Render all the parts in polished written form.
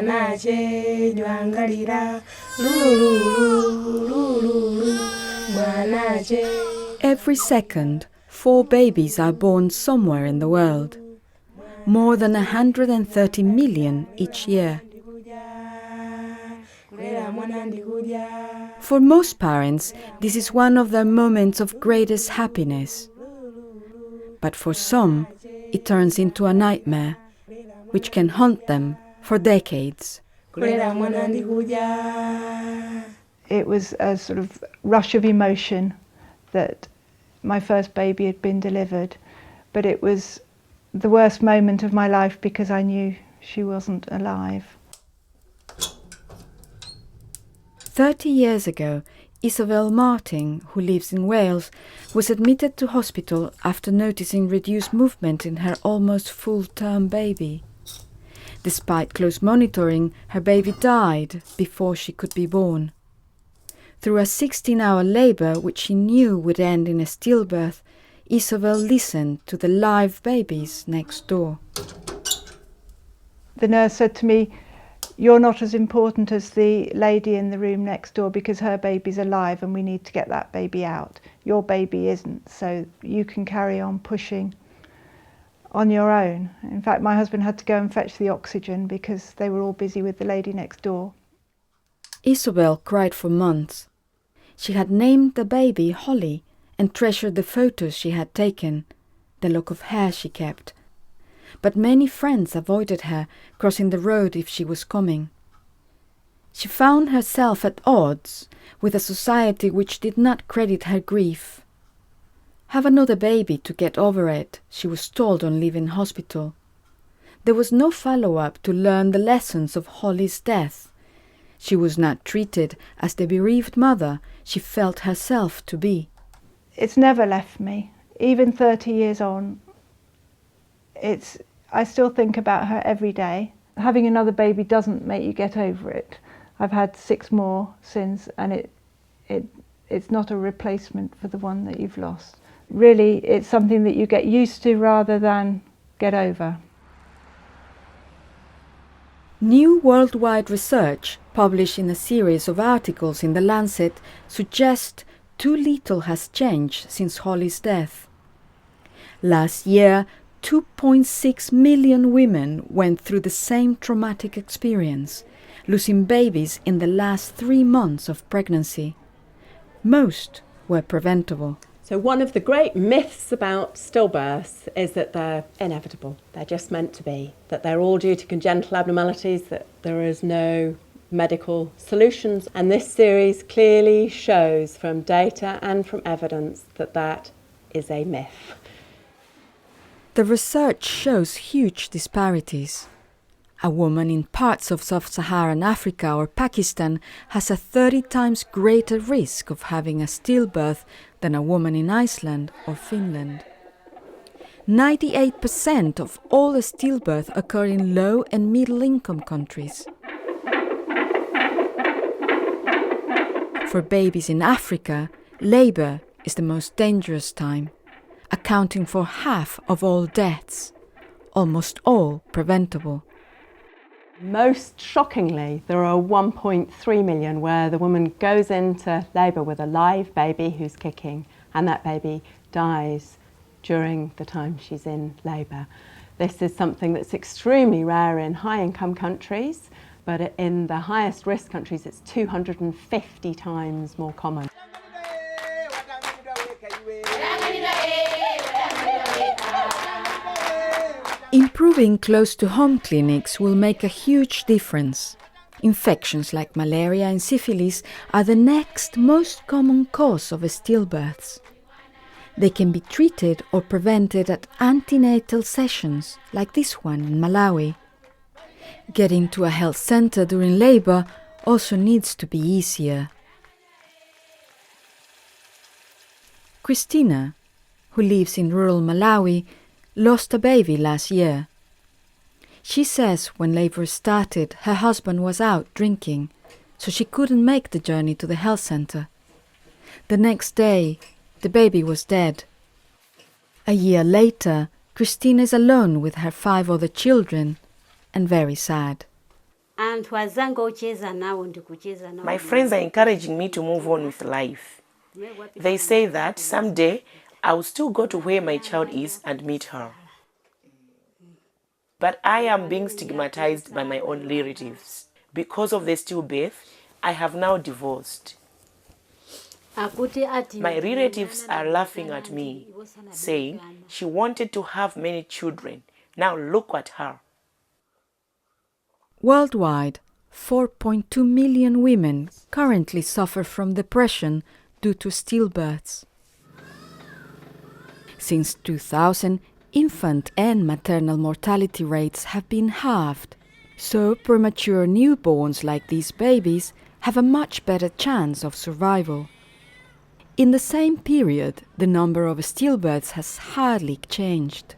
mwanache jwangalira lulululu mwanache. Every second, 4 babies are born somewhere in the world. More than 130 million each year. For most parents, this is one of their moments of greatest happiness. But for some, it turns into a nightmare, which can haunt them for decades. It was a sort of rush of emotion that my first baby had been delivered, but it was the worst moment of my life because I knew she wasn't alive. 30 years ago, Isabel Martin, who lives in Wales, was admitted to hospital after noticing reduced movement in her almost full-term baby. Despite close monitoring, her baby died before she could be born. Through a 16-hour labour, which she knew would end in a stillbirth, Isabel listened to the live babies next door. The nurse said to me, "You're not as important as the lady in the room next door because her baby's alive and we need to get that baby out. Your baby isn't, so you can carry on pushing on your own." In fact, my husband had to go and fetch the oxygen because they were all busy with the lady next door. Isabel cried for months. She had named the baby Holly and treasured the photos she had taken, the lock of hair she kept. But many friends avoided her, crossing the road if she was coming. She found herself at odds with a society which did not credit her grief. "Have another baby to get over it," she was told on leaving hospital. There was no follow-up to learn the lessons of Holly's death. She was not treated as the bereaved mother she felt herself to be. It's never left me, even 30 years on. I still think about her every day. Having another baby doesn't make you get over it. I've had 6 more since, and it's not a replacement for the one that you've lost. Really, it's something that you get used to rather than get over. New worldwide research, published in a series of articles in the Lancet, suggests too little has changed since Holly's death. Last year, 2.6 million women went through the same traumatic experience, losing babies in the last 3 months of pregnancy. Most were preventable. So one of the great myths about stillbirths is that they're inevitable, they're just meant to be, that they're all due to congenital abnormalities, that there is no medical solutions. And this series clearly shows from data and from evidence that that is a myth. The research shows huge disparities. A woman in parts of sub-Saharan Africa or Pakistan has a 30 times greater risk of having a stillbirth than a woman in Iceland or Finland. 98% of all stillbirths occur in low and middle-income countries. For babies in Africa, labour is the most dangerous time, accounting for half of all deaths, almost all preventable. Most shockingly, there are 1.3 million where the woman goes into labour with a live baby who's kicking, and that baby dies during the time she's in labour. This is something that's extremely rare in high-income countries, but in the highest risk countries it's 250 times more common. Improving close-to-home clinics will make a huge difference. Infections like malaria and syphilis are the next most common cause of stillbirths. They can be treated or prevented at antenatal sessions, like this one in Malawi. Getting to a health centre during labour also needs to be easier. Christina, who lives in rural Malawi, lost a baby last year. She says when labour started, her husband was out drinking, so she couldn't make the journey to the health centre. The next day, the baby was dead. A year later, Christina is alone with her 5 other children and very sad. anthu azanga ocheza nawo ndikucheza nawo. My friends are encouraging me to move on with life. They say that someday I will still go to where my child is and meet her. But I am being stigmatized by my own relatives. Because of the stillbirth, I have now divorced. My relatives are laughing at me, saying she wanted to have many children. Now look at her. Worldwide, 4.2 million women currently suffer from depression due to stillbirths. Since 2000, infant and maternal mortality rates have been halved, so premature newborns like these babies have a much better chance of survival. In the same period, the number of stillbirths has hardly changed.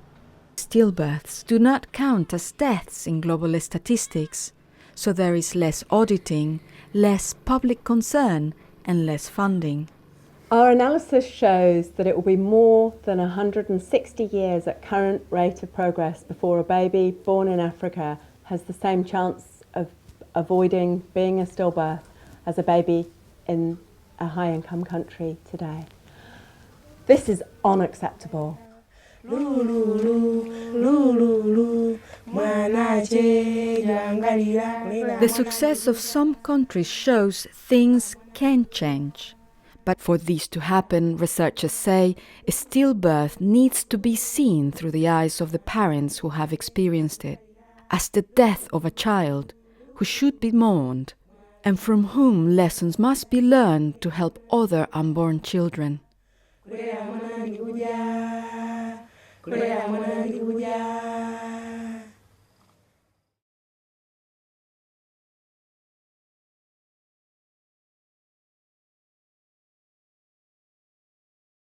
Stillbirths do not count as deaths in global statistics, so there is less auditing, less public concern and less funding. Our analysis shows that it will be more than 160 years at current rate of progress before a baby born in Africa has the same chance of avoiding being a stillbirth as a baby in a high-income country today. This is unacceptable. The success of some countries shows things can change. But for this to happen, researchers say, a stillbirth needs to be seen through the eyes of the parents who have experienced it, as the death of a child who should be mourned, and from whom lessons must be learned to help other unborn children. Kulera mwana ndi kudya.